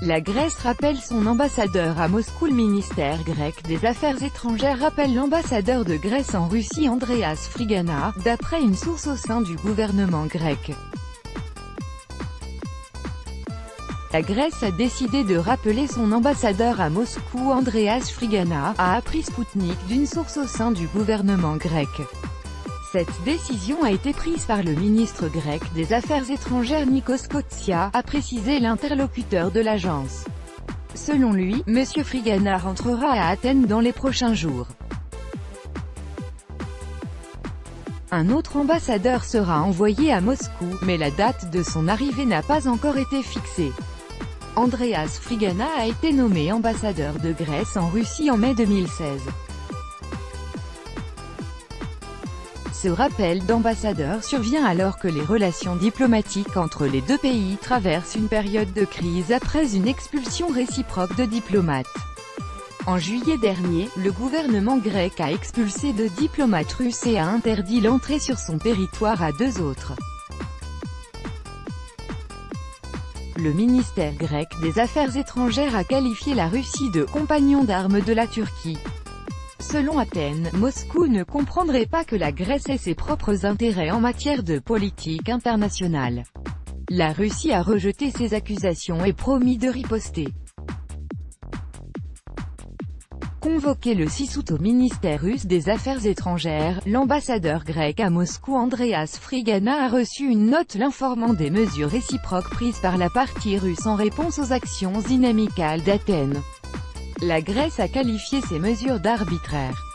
La Grèce rappelle son ambassadeur à Moscou. Le ministère grec des Affaires étrangères rappelle l'ambassadeur de Grèce en Russie Andreas Frigana, d'après une source au sein du gouvernement grec. La Grèce a décidé de rappeler son ambassadeur à Moscou Andreas Frigana, a appris Sputnik d'une source au sein du gouvernement grec. Cette décision a été prise par le ministre grec des Affaires étrangères Nikos Kotsia, a précisé l'interlocuteur de l'agence. Selon lui, M. Frigana rentrera à Athènes dans les prochains jours. Un autre ambassadeur sera envoyé à Moscou, mais la date de son arrivée n'a pas encore été fixée. Andreas Frigana a été nommé ambassadeur de Grèce en Russie en mai 2016. Ce rappel d'ambassadeur survient alors que les relations diplomatiques entre les deux pays traversent une période de crise après une expulsion réciproque de diplomates. En juillet dernier, le gouvernement grec a expulsé 2 diplomates russes et a interdit l'entrée sur son territoire à 2 autres. Le ministère grec des Affaires étrangères a qualifié la Russie de « compagnon d'armes de la Turquie ». Selon Athènes, Moscou ne comprendrait pas que la Grèce ait ses propres intérêts en matière de politique internationale. La Russie a rejeté ces accusations et promis de riposter. Convoqué le 6 août au ministère russe des Affaires étrangères, l'ambassadeur grec à Moscou Andreas Frigana a reçu une note l'informant des mesures réciproques prises par la partie russe en réponse aux actions inamicales d'Athènes. La Grèce a qualifié ces mesures d'arbitraires.